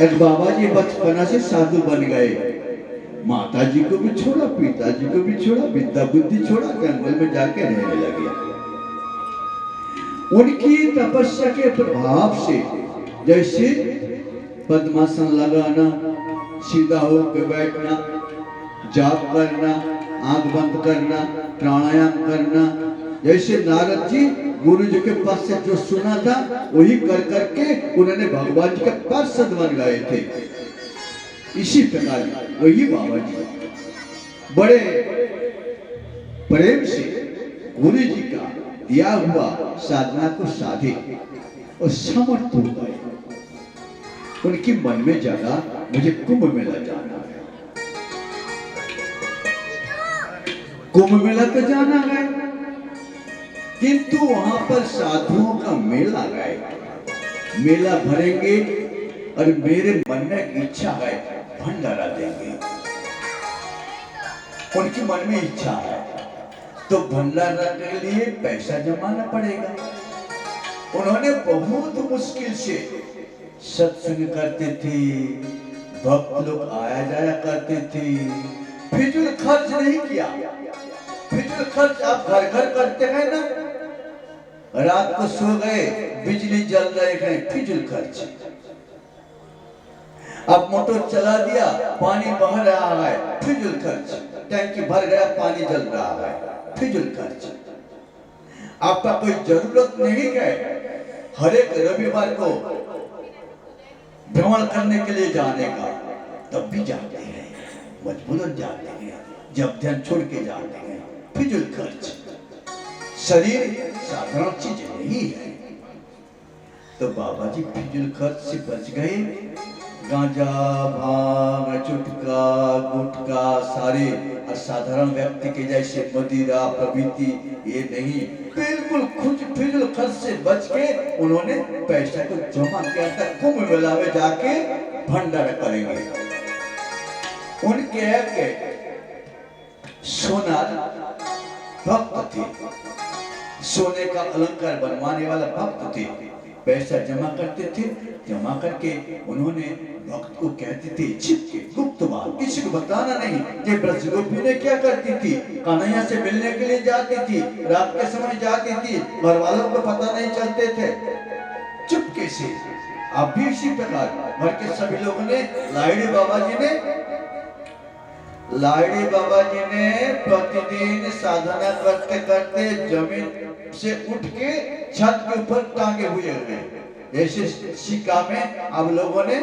एक बाबा जी बचपना से साधु बन गए। माता जी को भी छोड़ा, पिताजी को भी छोड़ा, विद्या बुद्धि छोड़ा, जंगल में जाके रहने लगे। उनकी तपस्या के प्रभाव से जैसे पद्मासन लगाना, सीधा होकर बैठना, जाप करना, आंख बंद करना, प्राणायाम करना, जैसे नारद जी गुरु जी के पास से जो सुना था वही कर करके उन्होंने भगवान जी के पार्षद बन गए थे। इसी प्रकार वही बाबा जी बड़े प्रेम से गुरु जी का दिया हुआ साधना को साधे और समर्थ हो गए। उनकी मन में जगा मुझे कुंभ मेला जाना है, कुंभ मेला तो जाना है, किंतु वहां पर साधुओं का मेला है, मेला भरेंगे और मेरे मन में एक इच्छा है भंडारा देंगे। उनके मन में इच्छा है तो भंडारा के लिए पैसा जमाना पड़ेगा। उन्होंने बहुत मुश्किल से सत्संग करते थे, भक्त लोग आया जाया करते थे, फिजूल खर्च नहीं किया। फिजूल खर्च आप घर घर करते हैं ना, रात को सो गए बिजली जल रहे हैं, फिजूल खर्च। अब मोटर चला दिया, पानी बह रहा है, फिजूल खर्च। टैंकी भर गया, पानी जल रहा है, फिजूल खर्च। आपका कोई जरूरत नहीं है हर एक रविवार को भ्रमण करने के लिए जाने का, तब भी जाते हैं, मजबूरन जाते हैं, जब ध्यान छोड़ के जाते हैं, फिजूल खर्च। शरीर साधारण चीज नहीं है। तो बाबा जी फिजूल खर्च से बच गए। गांजा, भांग, चुटका, गुटका सारे असाधारण व्यक्ति के जैसे मदिरा प्रभृति ये नहीं, बिल्कुल खुद फिजूल खर्च से बच के उन्होंने पैसा को जमा किया था। कुंभ मेला में जाके भंडारा करेंगे। उनके एक सोनार भक्त थे, सोने का अलंकार बनवाने वाला भक्त थे। पैसा जमा करते थे, जमा करके उन्होंने भक्त को कहते थे छिपके गुप्त बात, किसी को बताना नहीं। ये ब्रजगोपी ने क्या करती थी, कन्हैया से मिलने के लिए जाती थी, रात के समय जाती थी, घर वालों को पता नहीं चलते थे, चुपके से। अब भी इसी प्रकार घर के सभी लोगों ने लाइडी बाबा जी ने प्रतिदिन साधना करते करते जमीन से उठ के छत के ऊपर टांगे हुए हैं। ऐसे सिक्का में अब लोगों ने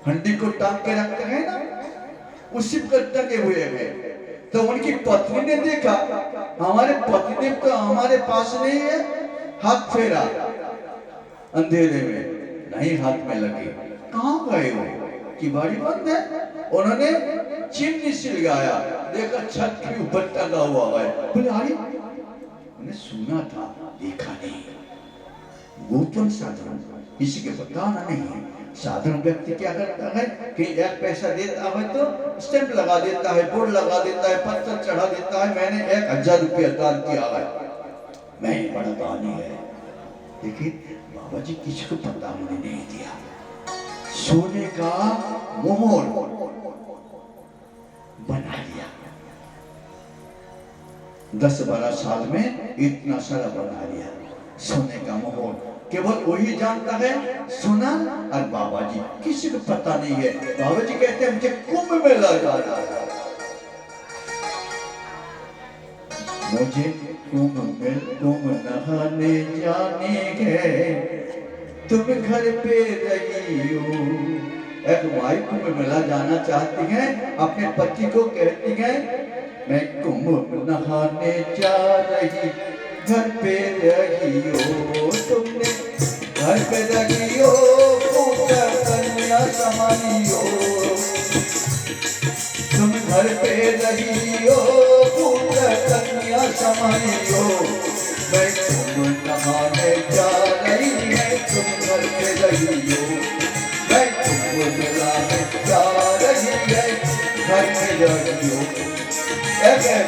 हंडी को टांग के रखते हैं ना, उसी पर टंगे हुए हैं। तो उनकी पत्नी ने देखा हमारे पतिदेव तो हमारे पास नहीं है, हाथ फेरा अंधेरे में, नहीं हाथ में लगी, कहाँ गए हो, की बाड़ी बंद है। उन्होंने चिमनी से लगाया, देखा छत के ऊपर टंगा हुआ है। बोले अरे उन्हें सुना था, देखा नहीं। गोपन साधन, किसी के बताना नहीं है। साधारण व्यक्ति क्या करता है कि एक पैसा देता है तो स्टैंप लगा देता है, बोर्ड लगा देता है, पत्थर चढ़ा देता है, मैंने 1000 रुपया दान किया है, मैं बड़ा दानी है। देखिए बाबा जी किसी को पता उन्हें नहीं दिया। सोने का मोहर बना लिया, 10-12 साल में इतना सारा बना लिया सोने का मोहर। केवल वही जानता है सोना, और बाबा जी किसी को पता नहीं है। बाबा जी कहते हैं मुझे कुंभ मेला जाना है, मुझे कुंभ नहाने जाने गए, तुम घर पे रही हो। एक भाई कुंभ मेला जाना चाहती हैं, अपने पति को कहती हैं मैं कुंभ नहाने जा रही, घर पे रही हो, तुमने घर पे रही हो, पूजा कन्या समानी हो, तुम घर पे रही हो, पूजा कन्या समानी हो, मैं कुंभ नहाने जा रही है, तुम घर पे रही हो, मैं कुंभ मेला में जा रही है, घर पे रही हो।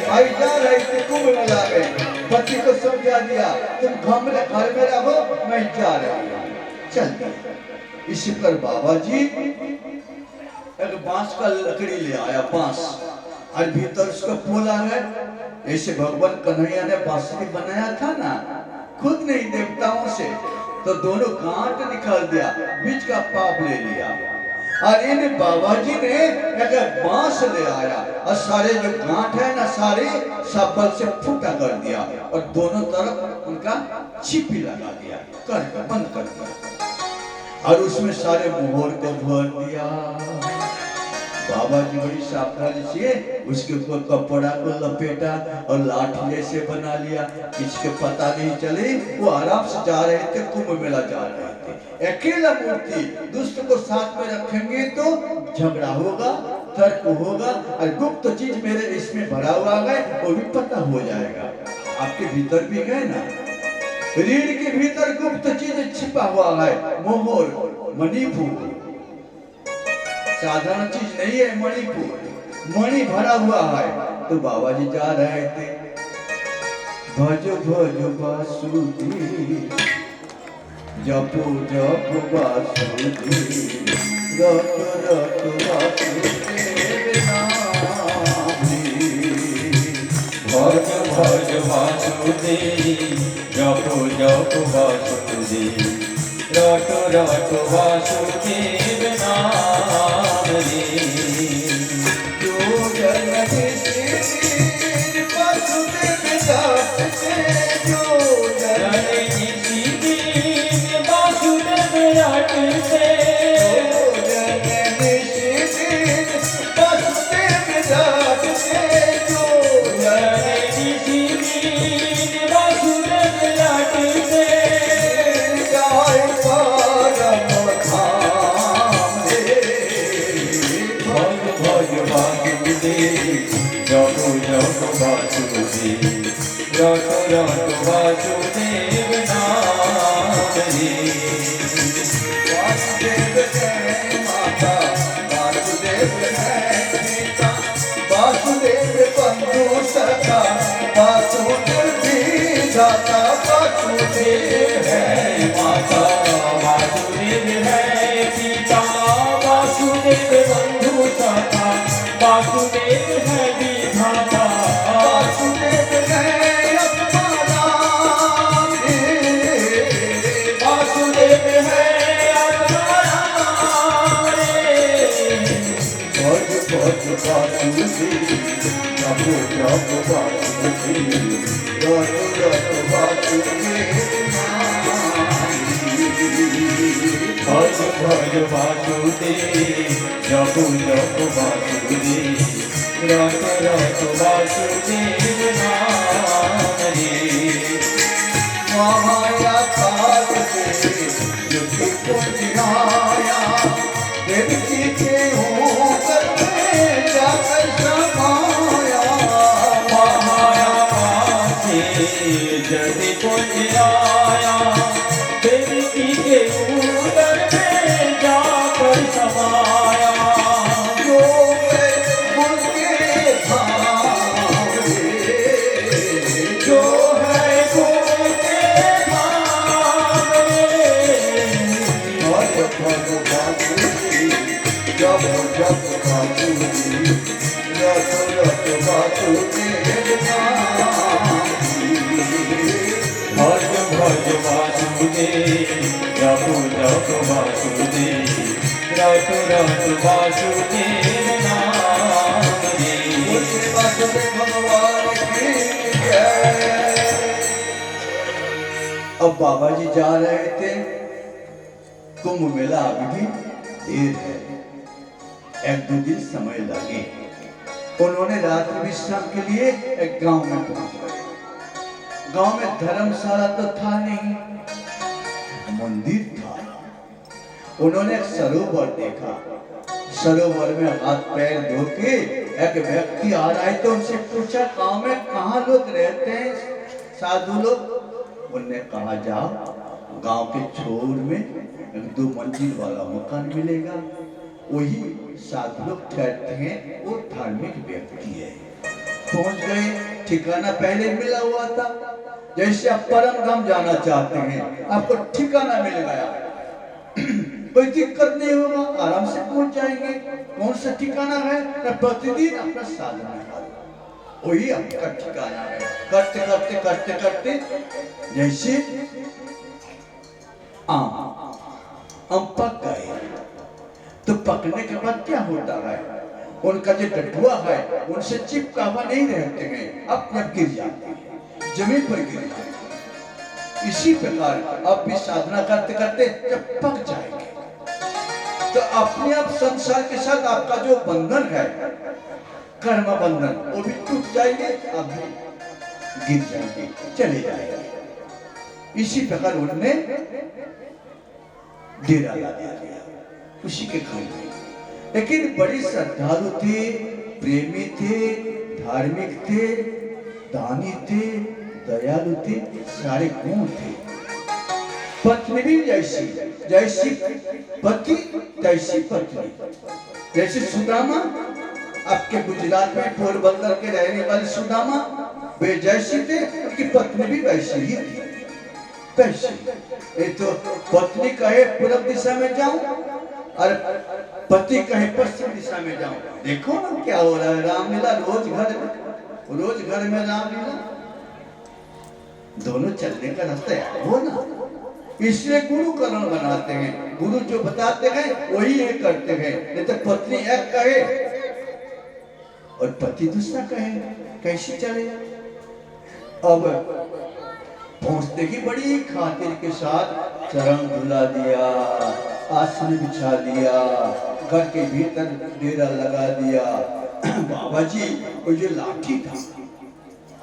भाई जा रहे थे कुंभ मेला में, पति को समझा दिया तुम घर में रहो, मैं जा रही हूँ, चल इसी पर बाबा जी एक बांस का लकड़ी ले आया, बांस, और भीतर उसका फूल आ गए। ऐसे भगवान कन्हैया ने बांसुरी बनाया था ना, खुद नहीं देवताओं से, तो दोनों गांठ निकाल दिया, बीच का पाप ले लिया। और इन बाबा जी ने एक बांस ले आया और सारे जो गांठ है ना, सारे शब्बल से फूटा कर दिया और दोनों तरफ उनका छिपी लगा दिया, कर बंद कर दिया, और उसमें सारे मोहर को भर दिया। बाबा जी बड़ी सावधानी से उसके ऊपर कपड़ा को लपेटा और लाठी जैसे बना लिया, किसी को पता नहीं चले। वो आराम से जा रहे थे, कुंभ मेला जा रहे थे, अकेला मूर्ति। दुष्ट को साथ में रखेंगे तो झगड़ा होगा, तर्क होगा, और गुप्त चीज मेरे इसमें भरा हुआ है वो भी पता हो जाएगा। आपके भीतर भी गए ना, रीढ़ के भीतर गुप्त चीज छिपा हुआ है, मोहर, मणिपुर, साधारण चीज नहीं है, मणिपुर, मणि भरा हुआ है। तो बाबा जी जा रहे थे, भज भज बासुदेव, जपो जप बासुदेव, रट रट वासुदेव नाम। भज भज वासुदेव, जपो जप वासुदेव, रट रट वासुदेव नाम रे। जो जगदीश वासुदेव दास, जो जगदीश वासुदेव रट से, जगदीश वासुदेव दास, जो जगदीश वासुदेव रट से, गाय परम धाम रे। भज भज वासुदेव, जपो जप वासुदेव, रट रट वासुदेव नाम रे। वासुदेव है माता, वासुदेव है पिता, वासुदेव बंधु सखा, वासुदेव भी दाता, वासुदेव है माता, वासुदेव है पिता, वासुदेव बंधु सखा, वासुदेव है विधाता, वासुदेव है आत्मा रे, वासुदेव है आत्मा रे। भज भज वासुदेव, जपो जप वासुदेव, रट रट वासुदेव नाम। भज भज वासुदेव, जपो जप वासुदेव, रट रट वासुदेव नाम रे। माया काल से युक्ति को जिनाया, देवकी के ऊपर में जाकर समाया। माया से जदि कुछ आया, देवकी के उदर में जाकर समाया। जो मैं मुझे धाम रे, जो है गुरु के धाम रे। भज भज वासुदेव, जप जप वासुदेव, रट रट वासुदेव नाम। भज भज वासुदेव, जपो जप वासुदेव, रट रट वासुदेव नाम रे। बोलिए वासुदेव भगवान की जय। अब बाबा जी जा रहे थे, कुंभ मेला अभी भी देर है, एक दो दिन समय लगे। उन्होंने रात्रि विश्राम के लिए एक गांव में पहुंच गए। गांव में धर्मशाला तो था नहीं, मंदिर था। उन्होंने एक सरोवर देखा, सरोवर में हाथ पैर धो के एक व्यक्ति आ रहा है, तो उनसे पूछा गांव में कहाँ लोग रहते हैं, साधु लोग? उनने कहा जाओ गांव के छोर में एक 2 मंजिल वाला मकान मिलेगा, वही साधु लोग ठहरते हैं, वो धार्मिक व्यक्ति है। पहुंच गए, ठिकाना पहले मिला हुआ था। जैसे आप परम धाम जाना चाहते हैं, आपको ठिकाना मिल गया। कोई दिक्कत नहीं होगा, आराम से पहुंच जाएंगे। कौन सा ठिकाना है? प्रतिदिन अपना साधना करो, वही आपका ठिकाना है। करते करते करते करते जैसे आम पक गए, तो पकने के बाद क्या होता है, उनका जो डंठुआ है उनसे चिपका हुआ नहीं रहते हैं, अपने आप गिर जाते हैं, जमीन पर गिर जाते हैं। इसी प्रकार अब भी साधना करते करते जब पक जाएंगे तो अपने आप संसार के साथ आपका जो बंधन है, कर्म बंधन, वो भी टूट जाएंगे, अब भी गिर जाएंगे, चले जाएंगे। इसी प्रकार उन्होंने डेरा लगा दिया उसी के घर में। लेकिन बड़ी श्रद्धालु थे, प्रेमी थे, धार्मिक थे, दानी थे, दयालु थे, सारे गुण थे। पत्नी भी जैसी जैसी पति तैसी पत्नी। जैसे सुदामा, आपके गुजरात में पोरबंदर के रहने वाले सुदामा, वे जैसे थे, उनकी पत्नी भी वैसी ही थी। ये तो पत्नी कहे पूर्व दिशा में जाऊं और पति कहे पश्चिम दिशा में जाऊं। देखो ना क्या हो रहा है, रामलीला रोज घर में रामलीला, दोनों चलने का रास्ता है वो ना। इसलिए गुरु करण बनाते हैं, गुरु जो बताते हैं वही ये करते हैं। नहीं तो पत्नी एक कहे और पति दूसरा कहे, कैसे चले। अब पहुंचते ही बड़ी खातिर के साथ चरण धुला दिया, आसन बिछा दिया, घर के भीतर डेरा लगा दिया। बाबा जी वो जो लाठी था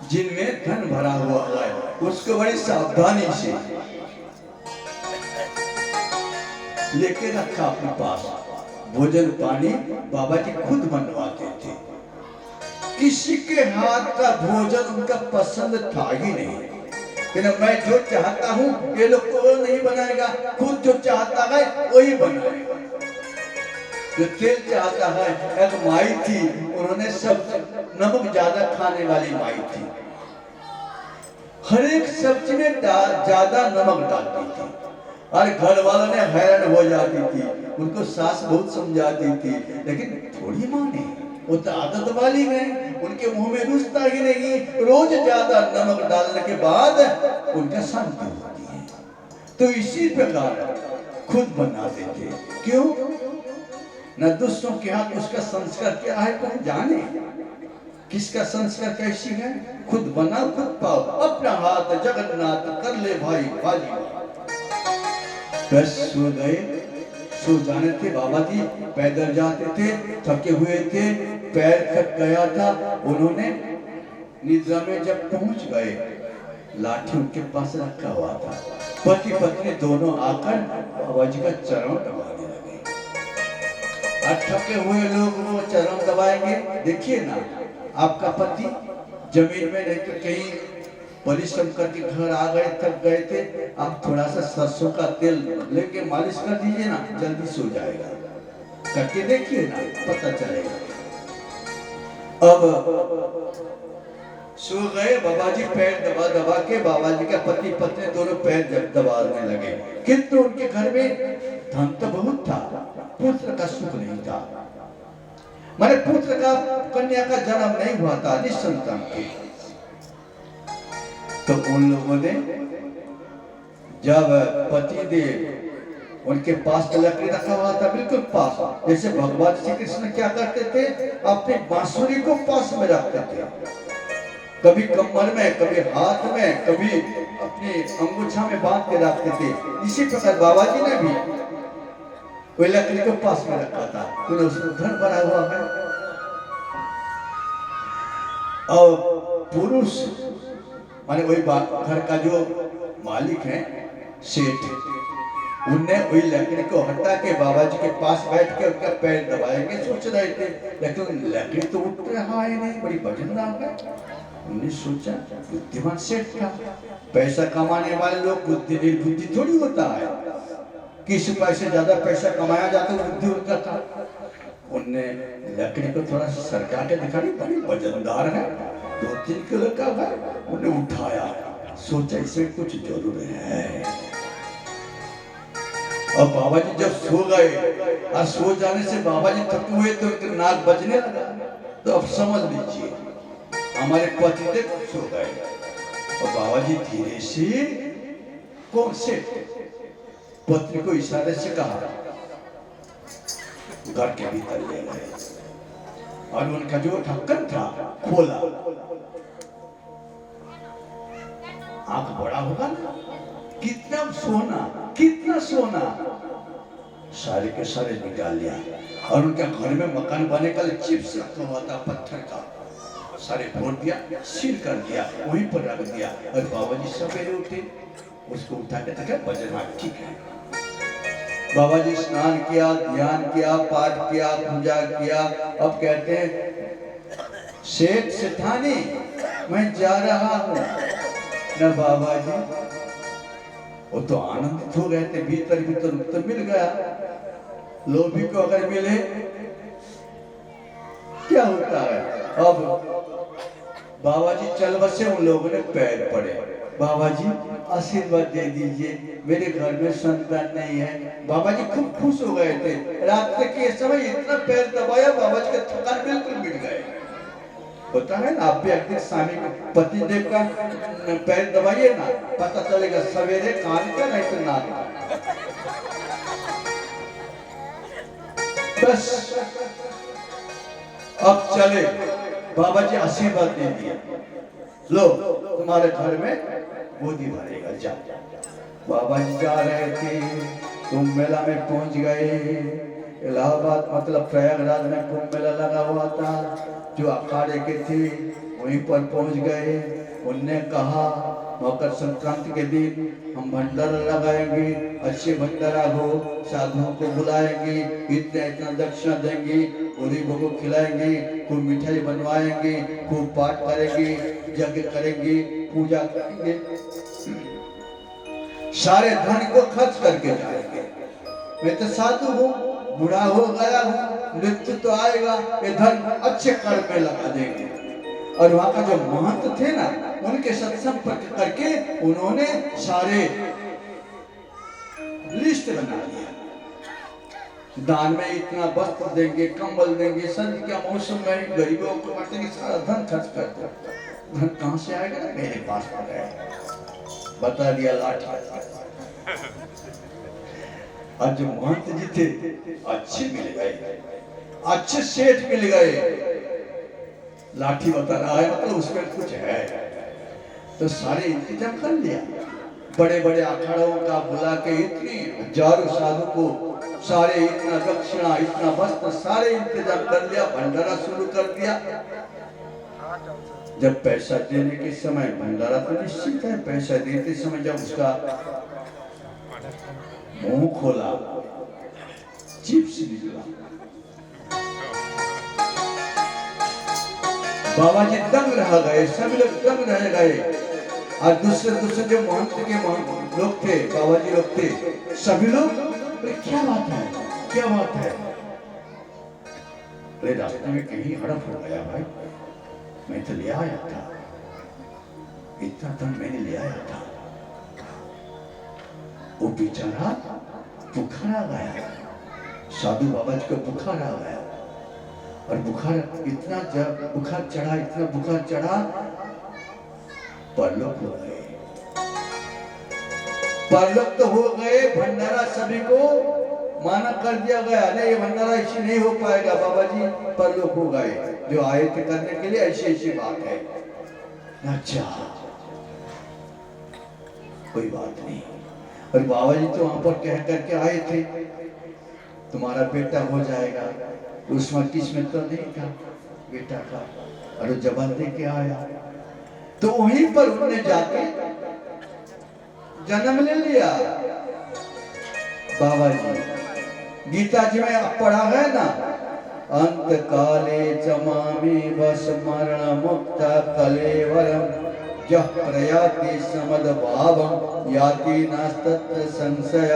जिनमें धन भरा हुआ है, उसको बड़ी सावधानी से लेके रखा अपने पास। भोजन पानी बाबा जी खुद बनवाते थे, किसी के हाथ का भोजन उनका पसंद था ही नहीं। मैं जो चाहता हूँ ये लोग को नहीं बनाएगा, खुद जो चाहता है वही बनाएगा। जो तेल चाहता है, एक माई थी, उन्होंने सब नमक ज्यादा खाने वाली माई थी, हर एक सब्जी में ज्यादा नमक डालती थी और घर वालों ने हैरान हो जाती थी। उनको सास बहुत समझाती थी, लेकिन थोड़ी माने, वो तो आदत वाली है, उनके मुंह में रुचता ही नहीं। रोज ज्यादा नमक डालने के बाद उनका शांति होती है। तो इसी प्रकार खुद बनाते थे। क्यों न दूसरों के हाथ उसका संस्कार क्या है कौन जाने, किसका संस्कार कैसी है। खुद बना खुद पाओ, अपना हाथ जगन्नाथ कर ले भाई बाजी। बस सो गए, सो जाने थे। बाबा जी पैदल जाते थे, थके हुए थे, पैर थक गया था। उन्होंने निद्रा में जब पहुंच गए, लाठी उनके पास रखा हुआ था। पति पत्नी दोनों आकर बाबा जी का चरण दबाने लगे। थके हुए लोग वो चरण दबाएंगे। देखिए ना, आपका पति जमीन में नहीं तो कहीं परिश्रम करके घर आ गए, थक गए थे, आप थोड़ा सा सरसों का तेल लेके मालिश कर दीजिए ना, जल्दी सो जाएगा। करके देखिए ना, पता चलेगा। अब सो गए बाबा जी, पैर दबा दबा के बाबा जी का पति पत्नी दोनों पैर दबाने लगे। किंतु उनके घर में धन तो बहुत था, पुत्र का सुख नहीं था। माने पुत्र का, कन्या का जन्म नहीं हुआ था, निसंतान थे। तो उन लोगों ने जब पति देव उनके पास लकड़ी रखा हुआ था, बिल्कुल पास, जैसे भगवान श्री कृष्ण क्या करते थे, अपनी बांसुरी को पास में रखते थे, कभी कमर में, कभी हाथ में, कभी अपनी अंगूछा में बांध के रखते थे। इसी प्रकार बाबा जी ने भी कोई लकड़ी को पास में रखा था, तो उसमें धन भरा हुआ है। और पुरुष माने वही घर का जो मालिक है, सेठ, उनने वही लकड़ी को हटा के बाबा जी के पास बैठ के उनका पैर दबाएंगे सोच रहे थे, लेकिन लकड़ी तो उठ रहा है नहीं, बड़ी वजनदार है। उन्होंने सोचा, बुद्धिमान सेठ था, पैसा कमाने वाले लोग बुद्धि थोड़ी होता है, किसी पैसे ज्यादा पैसा कमाया जाता है, बुद्धि उनका था। उनने लकड़ी को थोड़ा सा सरका के दिखा, बड़ी वजनदार है, 2-3 किलो का है। उन्हें उठाया, सोचा इसमें कुछ जरूर है। और बाबा जी जब सो गए और सो जाने से बाबा जी थके हुए तो उनके नाक बजने लगा। तो अब समझ लीजिए हमारे पतिदेव सो गए और बाबा जी धीरे से कौन से पत्नी को इशारे से कहा, घर के भीतर ले गए और उनका जो ढक्कन था खोला। आंख बड़ा होगा ना, कितना सोना सारे के सारे निकाल लिया। और उनके घर में मकान बने का चिप्स रखा हुआ था पत्थर का, सारे फोड़ दिया, सील कर दिया, वहीं पर रख दिया। और बाबा जी सवेरे उठे, उसको उठा के तक बजना ठीक है। बाबा जी स्नान किया, ध्यान किया, पाठ किया, पूजा किया। अब कहते हैं सेठ सेठानी मैं जा रहा हूँ न। बाबा जी वो तो आनंदित हो गए थे, भीतर भीतर तो मिल गया। लोभी को अगर मिले क्या होता है। अब बाबा जी चल बसे, उन लोगों ने पैर पड़े, बाबा जी आशीर्वाद दे दीजिए, मेरे घर में संतान नहीं है। बाबा जी खूब खुश हो गए थे। रात के समय इतना पैर दबाया, बाबा जी का थकान बिल्कुल मिट गए। होता है ना, आप भी एक दिन स्वामी पति देव का पैर दबाइए ना, पता चलेगा सवेरे कान का नहीं तो नाक का। बस अब चले, बाबा जी आशीर्वाद दे दिया, लो तुम्हारे घर में गोदी भरेगा, जा। बाबा जी जा रहे थे, कुंभ मेला में पहुंच गए। इलाहाबाद मतलब प्रयागराज में कुंभ मेला लगा हुआ था, जो अखाड़े के थे वहीं पर पहुंच गए। उनने कहा मकर संक्रांति के दिन हम भंडारा लगाएंगे, अच्छे भंडारा हो, साधुओं को बुलाएंगे, इतना इतना दक्षिणा देंगे, गरीबों को खिलाएंगे, खूब मिठाई बनवाएंगे, खूब पाठ करेंगे, यज्ञ करेंगे, पूजा करेंगे, सारे धन को खर्च करके जाएंगे। मैं तो साधु हूँ, बुढ़ा हो गया हूँ, मृत्यु तो आएगा, ये धन अच्छे कर्म में लगा देंगे। और वहाँ का जो महंत थे ना, उनके सत्संग करके उन्होंने सारे लिस्ट बना लिया। दान में इतना वस्त्र देंगे, कंबल देंगे, सर्दी का मौसम में गरीबों को बांटेंगे, सारा धन खर्च कर दो। धन कहाँ से आएगा ना, मेरे पास आ गया, बता दिया लाठी। और जो महंत जी थे अच्छे मिल गए, अच्छे सेठ मिल गए। लाठी बता रहा है मतलब उसमें कुछ है, तो सारे इंतजाम कर लिया। बड़े बड़े अखाड़ों का बुला के इतनी हजारों साधु को सारे इतना दक्षिणा, इतना वस्त्र, सारे इंतजाम कर लिया, भंडारा शुरू कर दिया। जब पैसा देने के समय, भंडारा तो निश्चित है, पैसा देते समय जब उसका मुंह खोला, चिप्स निकला। बाबा जी दंग रह गए, सभी लोग दंग रह गए। और दूसरे जो महंत के लोग थे, बाबा जी लोग थे, सभी लोग क्या बात है, क्या बात है। अरे रास्ते में कहीं हड़प हो गया भाई, मैं तो ले आया था, इतना धन मैंने ले आया था। वो बेचारा बुखार आ गया, साधु बाबा जी को बुखार आ गया। और बुखार इतना, जब बुखार चढ़ा, इतना बुखार चढ़ा, परलोक हो गए। परलोक तो हो गए, भंडारा सभी को माना कर दिया गया, नहीं ये भंडारा ऐसे नहीं हो पाएगा, बाबा जी परलोक हो गए। जो आए थे करने के लिए, ऐसी ऐसी बात है। अच्छा कोई बात नहीं। और बाबा जी तो वहां पर कह करके आए थे तुम्हारा बेटा हो जाएगा, उसमें किस्मत तो नहीं था बेटा का, और जबान दे के आया। तो वहीं पर उन्होंने जाके जन्म ले लिया। बाबा जी गीता जी में आप पढ़ा है ना, अंत काले जमामी बस मरण मुक्त कलेवरम जह प्रयाति समद भावम याति नास्तत्र संशय।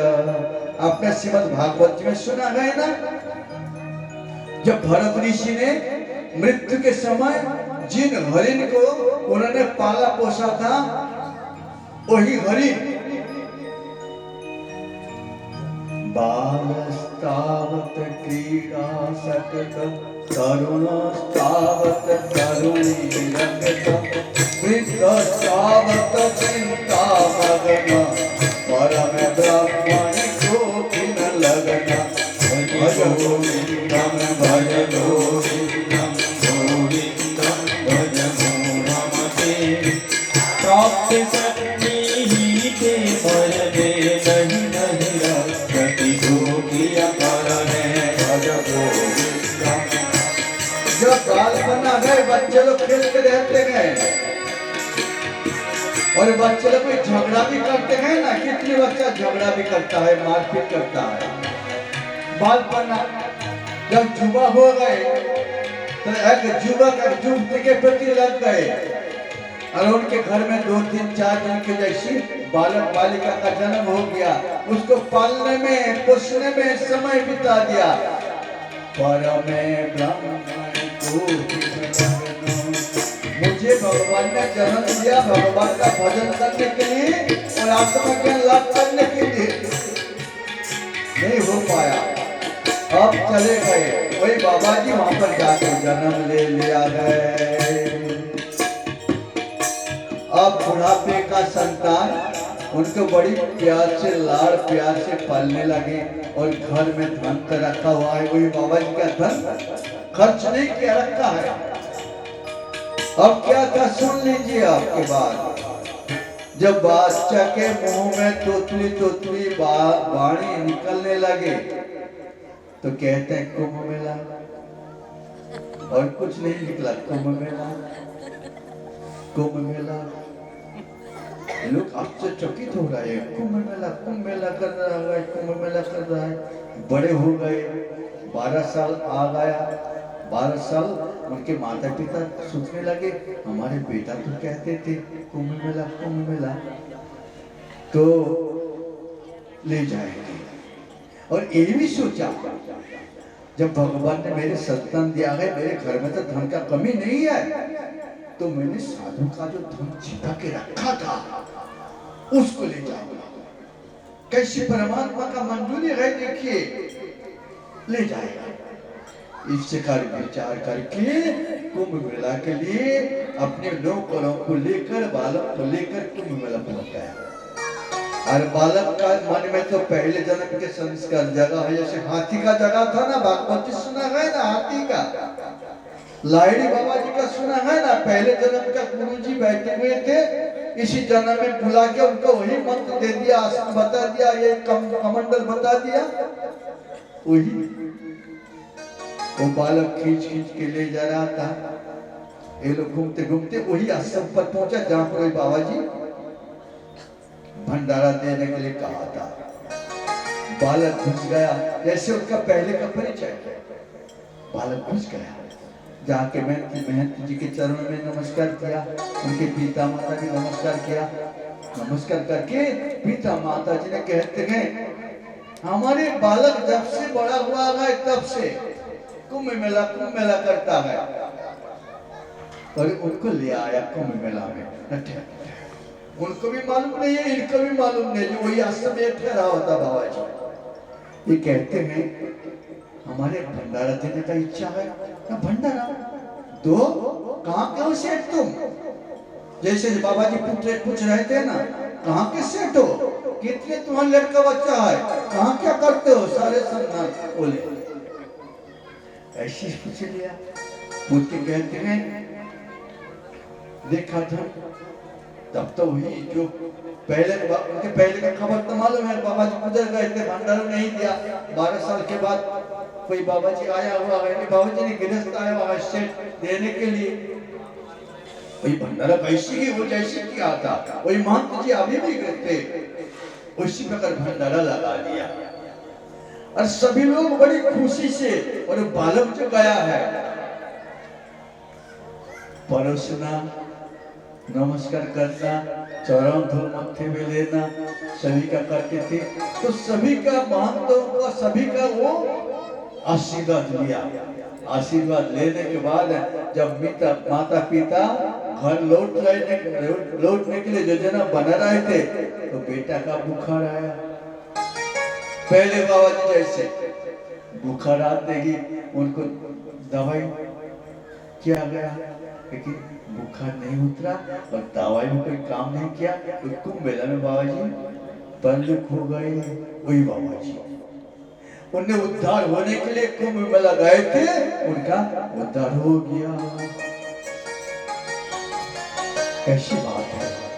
आपने श्रीमद् भागवत में सुना है ना, जब भरत ऋषि ने मृत्यु के समय जिन हरिण को उन्होंने पाला पोसा था, वही हरिण बालस्तावत् क्रीडासक्त तरुणस्तावत् तरुणीरक्त वृद्धस्तावत् चिन्तामग्न परम ब्रह्मणि कोऽपि न लग्न भज गोविन्दं भज गोविन्दं गोविन्दं भज मूढमते प्राप्त सन्निहिते भजते नहीं नहीं रक्षति गोपिया करणे भज गोविन्दं। जब बालपन आ गए बच्चे लोग खेलते रहते हैं और बच्चे लोग कोई झगड़ा भी करते हैं ना, कितने बच्चा झगड़ा भी करता है, मारपीट करता है। बालपन जब युवा हो गए तो एक युवक एक युवती के प्रति लग गए और उनके घर में 2 3 4 दिन के जैसी बालक बालिका का जन्म हो गया। उसको पालने में पोषने में समय बिता दिया। परमे ब्रह्मण को मुझे भगवान ने जन्म दिया भगवान का भजन करने के लिए और आत्मा ज्ञान लाभ करने के लिए, नहीं हो पाया। अब चले गए वही बाबा जी वहां पर जाके जन्म ले लिया है। अब बुढ़ापे का संतान उनको बड़ी प्यार से लाड़ प्यार से पालने लगे और घर में धन तो रखा हुआ है, वही बाबा जी का धन खर्च नहीं किया रखा है। अब क्या था सुन लीजिए। आपके बाद जब बादशाह के मुंह में तोतली तोतली वाणी निकलने लगे तो कहते हैं कुंभ मेला, और कुछ नहीं निकला। कुंभ मेला कुंभ मेला, लोग आश्चर्यचकित हो रहे हैं। कुंभ मेला कर रहा है, कुंभ मेला कर रहा है। बड़े हो गए, 12 साल आ गया। 12 साल उनके माता पिता सोचने लगे हमारे बेटा तो कहते थे कुंभ मेला तो ले जाएंगे। और ये भी सोचा जब भगवान ने मेरे संतान दिया है, मेरे घर में तो धन का कमी नहीं है, तो मैंने साधु का जो धन छिपा के रखा था उसको ले जाऊंगा। कैसी परमात्मा का मंजूरी है देखिए, ले जाएगा। इससे विचार करके कुंभ मेला के लिए अपने नौकरों को लेकर बालक को लेकर कुंभ मेला पहुंच गया। और बालक का मन में तो पहले जन्म के संस्कार जगह है, जैसे हाथी का जगह था ना, भागवत सुना है ना हाथी का, लाहिड़ी बाबा जी का सुना है ना, पहले जन्म का गुरुजी बैठे हुए थे, इसी जन्म में बुला के उनको वही मंत्र दे दिया, आसन बता दिया, ये कमंडल बता दिया। वही वो बालक खींच खींच के ले जा रहा था। ये लोग घूमते घूमते वही आश्रम पर पहुंचा जहां पर बाबा जी भंडारा देने के लिए कहा था। बालक घुस गया, जैसे उसका पहले का परिचय, बालक घुस गया, जाके महंत जी के चरणों में नमस्कार किया, उनके पिता माता भी नमस्कार किया। नमस्कार करके पिता माता जी ने कहते हैं हमारे बालक जब से बड़ा हुआ है तब से कुंभ मेला करता है, और उनको ले आया कुंभ मेला में। उनको भी मालूम नहीं है, इनको भी मालूम नहीं, जो वही आश्रम में ठहरा होता बाबा जी। ये कहते हैं हमारे भंडारा देने का इच्छा है ना, भंडारा दो। कहाँ के हो सेठ तुम? जैसे बाबा जी पूछ रहे थे ना, कहाँ के सेठ हो, कितने तुम्हारा लड़का बच्चा है, कहाँ क्या करते हो, सारे संतान बोले। ऐसी पूछ लिया, पूछ के कहते हैं देखा था। तब तो वही जो पहले उनके पहले का खबर तो मालूम है, बाबा जी गुजर गए थे, भंडारा नहीं दिया। 12 साल के बाद कोई बाबा जी आया हुआ है, बाबा जी ने गिरफ्त आया हुआ है सेठ देने के लिए। वही भंडारा वैसी ही वो जैसे किया था, वही महंत जी अभी भी गए थे, उसी प्रकार भंडारा लगा दिया। और सभी लोग बड़ी खुशी से, और बालक जो गया है परोसना, नमस्कार करना, चरण धूल मत्थे में लेना, सभी का करते थे। तो सभी का महंतों का सभी का वो आशीर्वाद लिया। आशीर्वाद लेने के बाद जब माता पिता घर लौटने के लिए योजना बना रहे थे, तो बेटा का बुखार आया। पहले बाबा जी जैसे बुखार आते ही उनको दवाई किया गया, लेकिन बुखार नहीं उतरा और दवाई में कोई काम नहीं किया। तो कुंभ मेला में बाबा जी परलोक हो गए। वही बाबा जी उन्हें उद्धार होने के लिए कुंभ मेला गए थे, उनका उद्धार हो गया। कैसी बात